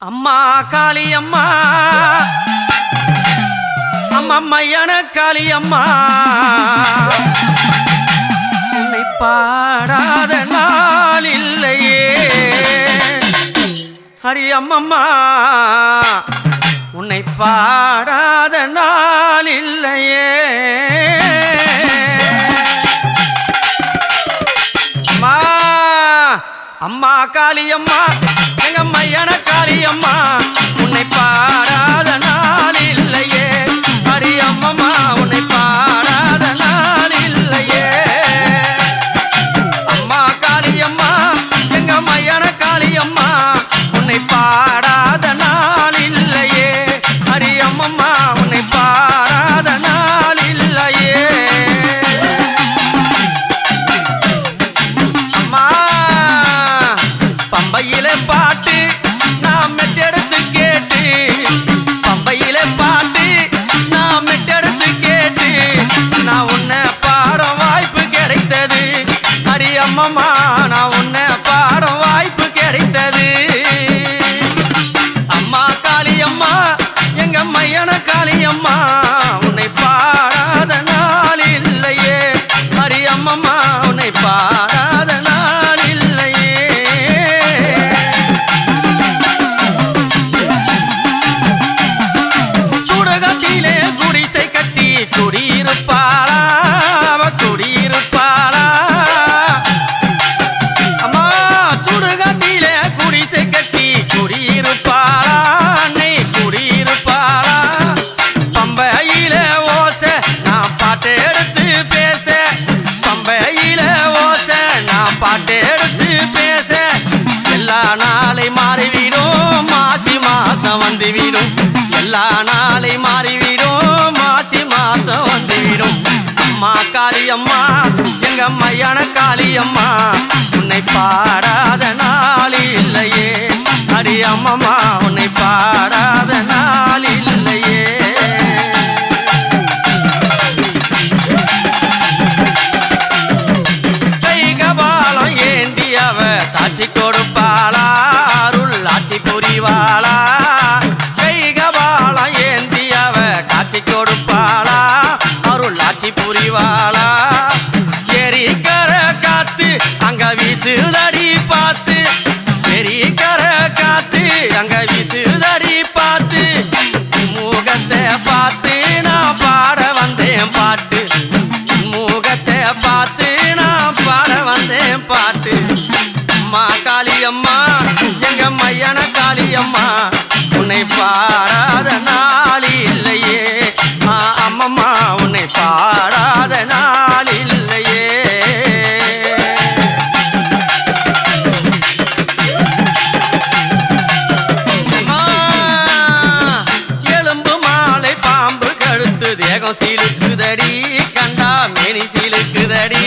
அம்மா காளி அம்மா அம்மம்மையான காளி அம்மா உன்னை பாடாத நாள் இல்லையே ஹரி அம்மம்மா உன்னை பாடாத நாள் இல்லையே அம்மா அம்மா காளி அம்மா எங்க மையான காளி அம்மா உன்னை பாடாத நாள் இல்லையே ஹரி அம்மம்மா உன்னை பாடாத நாள் இல்லையே அம்மா காளி அம்மா எங்க மையான காளி அம்மா உன்னை பாடாத நாள் இல்லையே ஹரி அம்மம்மா உன்னை பாடாத நாள் இல்லையே அம்மா பம்பையிலே பாட்டு நான் மெட்டெடுத்து கேட்டு பம்பையிலே பாட்டு நான் மெட்டெடுத்து கேட்டு நான் உன்னை பாட வாய்ப்பு கிடைத்தது அடி அம்மம்மா நான் உன்னை பாட வாய்ப்பு கிடைத்தது அம்மா காளி அம்மா எங்க மையான காளி அம்மா உன்னை பாடாத நாள் இல்லையே அடி அம்மம்மா உன்னை பாடாத நாள் இல்லையே சுடுகாட்டிலே குடிசை கட்டி குடியிருப்பாளா அவ குடியிருப்பாளா அம்மா சுடுகாட்டிலே குடிசை கட்டி குடியிருப்பாளா அன்னை குடியிருப்பாளா பம்பையில ஓச நான் பாட்டு எடுத்து பேச பம்பையில ஓச நான் பாட்டு எடுத்து பேச எல்லா நாளை மாறிவிடும் மாசி மாசம் வந்துவிடும் எல்லா நாளை மாறிவிடும் மாசி மாசம் வந்துவிடும் அம்மா காளி அம்மா எங்க மையான காளி அம்மா உன்னை பாடாத நாள் இல்லையே அடி அம்மம்மா உன்னை பாடாத நாள் இல்லையே கைகபாலம் ஏந்தி அவ காட்சி கொடுப்பாளா அருள் ஆட்சி புரிவாளா கைகபாலம் ஏந்தி அவ காட்சி கொடுப்பாளா அருள் ஆட்சி புரிவாளா எரிக்கர காத்து அங்க வீசுதடி பார்த்து எரிக்கர காத்து அங்க வீசுதடி பார்த்து முகத்தை பார்த்து நான் பாட வந்தேன் பாட்டு முகத்தை பார்த்து நான் பாட வந்தேன் பாட்டு அம்மா காளி அம்மா எங்க மையான காளி அம்மா உன்னை பாடாத நாள் இல்லையே அம்மம்மா உன்னை பாடாத நாள் இல்லையே எலும்பு மாலை பாம்பு கழுத்து தேகம் சீலுக்குதடி கண்டா மேனி சீலுக்குதடி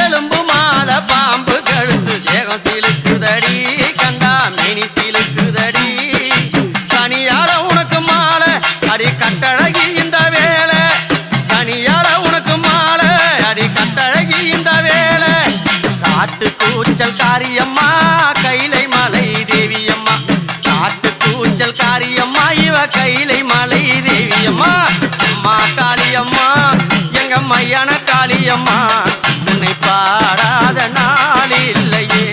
எலும்பு மாலை பாம்பு கழுத்து தேகம் சீலுக்குதடி கண்டா மேனி சீலுக்குதடி தனியால உனக்கு மாலை அடி கட்டழகி இந்த வேலை தனியால உனக்கு மாலை அடி கட்டழகி இந்த வேலை காட்டு கூச்சல் காரியம்மா கைலை மலை தேவியம்மா காட்டு கூச்சல் காரியம்மா இவ கைலை மலை தேவியம்மா அம்மா காளியம்மா எங்க மையான காளியம்மா உன்னை பாடாத நாள் இல்லையே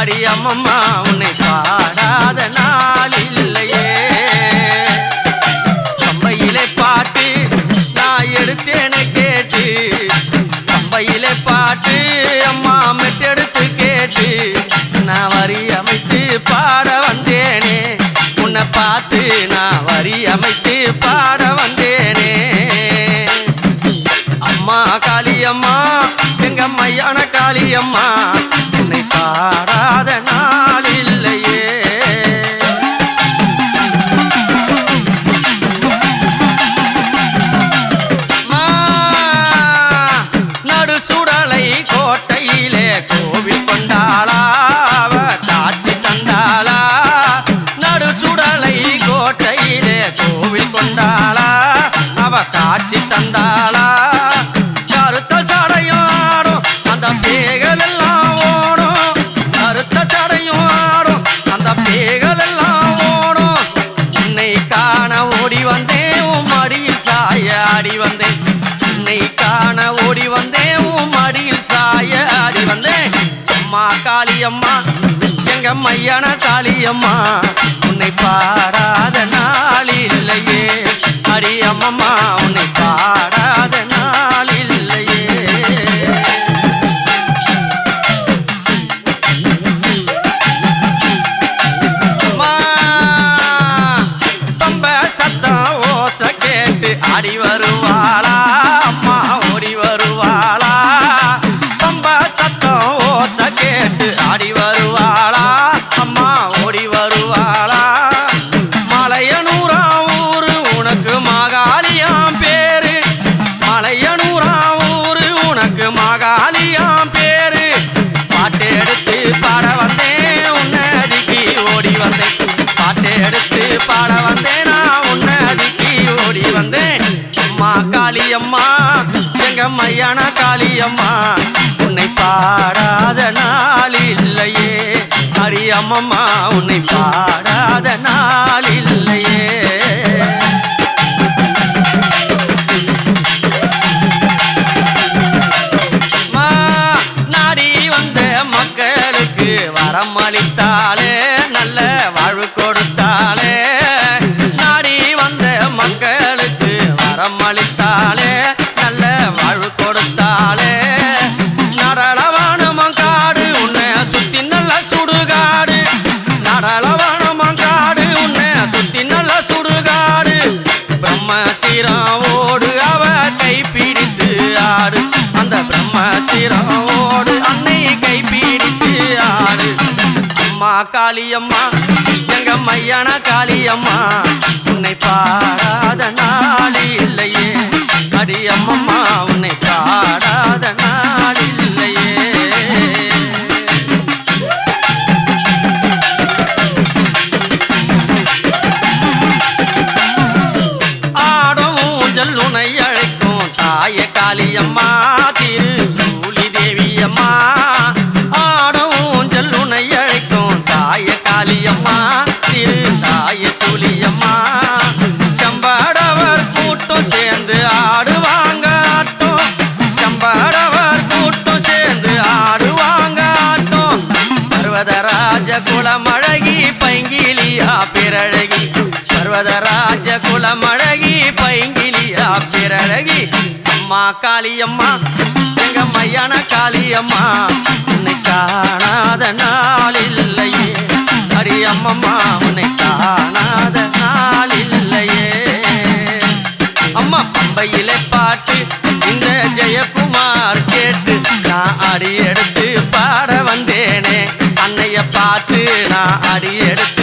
அடி அம்மம்மா உன்னை பாடாத நாள் இல்லையே பம்பையிலே பாட்டு நான் எடுத்தேன்னு கேட்டு பம்பையிலே பாட்டு அம்மா மெட்டெடுத்து கேட்டு நான் வரி அமைத்து பாட வந்தேனே உன்னை பார்த்து நான் வரி அமைத்து பாட வந்தேனே அம்மா காளி அம்மா எங்க மையான காளி அம்மா உன்னை பாடாத நாள் இல்லையே நடு சுடலை கோட்டையிலே கோவில் கொண்டாளா அவ காட்சி தந்தாளா நடு சுடலை கோட்டையிலே கோவில் கொண்டாளா அவ காட்சி தந்தாளா கருத்த சடையும் ஆடும் அந்த பேய்கள் எல்லாம் ஓடும் கருத்த சடையும் எல்லாம் ஓடும் உன்னை காண ஓடி வந்தேன் உன் மடியில் சாய ஆடி வந்தேன் உன்னை காண ஓடி வந்தேன் உன் மடியில் சாய ஆடி வந்தேன் அம்மா காளியம்மா எங்க மையான காளியம்மா உன்னை பாடாத நாள் இல்லையே அடி அம்மம்மா உன்னை பாடாத நாள் இல்லையே சத்தம் ஓச கேட்டு ஆடி வருவாளா அம்மா ஓடி வருவாளா பம்பா சத்தம் ஓச கேட்டு ஆடி வருவாளா அம்மா ஓடி வருவாளா மலையனூராம் ஊரு உனக்கு மாகாளியாம் பேரு மலையனூராம் ஊரு உனக்கு மாகாளியாம் பேரு பாட்டு எடுத்து பாட வந்தேன் உன்னதிக்கு ஓடி வந்தேன் பாட்டு எடுத்து பாட வந்தேன் நான் உன்னதிக்கு ஓடி வந்தேன் அம்மா காளியம்மா எங்க மையான காளியம்மா உன்னை பாடாத நாள் இல்லையே அடி அம்மம்மா உன்னை பாடாத நாள் இல்லையே நாடி வந்த மக்களுக்கு வரம் அளித்தாளே நல்ல வாழ்வு கொடுத்தாளே நாடி வந்த மக்களுக்கு வரம் அளித்தாளே நல்ல வாழ்வு கொடுத்தாளே நடலவானமங்காடு உன்னை சுத்தி நல்ல சுடுகாடு நடலவானமங்காடு உன்னை சுத்தி நல்ல சுடுகாடு பிரம்மசிராவோடு அவ கைப்பிடித்து ஆடு அந்த பிரம்மசிராவோடு அன்னை கைப்பிடித்து ஆடு அம்மா காளியம்மா எங்க மையான காளியம்மா உன்னை பாடாத நாள் இல்லையே அடி அம்மம்மா உன்னை பாடாத நாள் இல்லையே ஆடும் ஊஞ்சல் உன்னை அழைக்கும் தாய காளியம்மா திரு சூலி தேவியம்மா ஆடும் ஊஞ்சல் உன்னை அழைக்கும் தாய காளியம்மா திரு தாய சூலியம்மா செம்பாடவர் கூட்டம் சேர்ந்து ஆடுவாங்க ஆட்டம் செம்பாடவர் கூட்டம் சேர்ந்து ஆடுவாங்க ஆட்டம் பர்வதராஜ குலமழகி பைங்கிலியா பிறழகி பர்வதராஜ குலமழகி பைங்கிலியா பிறழகி அம்மா காளியம்மா எங்க மையான காளியம்மா உன்னை காணாத நாள் இல்லையே அடி அம்மம்மா உன்னை காணாத நாள் இல்லையே அம்மா பம்பையிலே பாட்டு இந்த ஜெயக்குமார் கேட்டு நான் அடி எடுத்து பாட வந்தேனே அன்னைய பார்த்து நான் அடி எடுத்து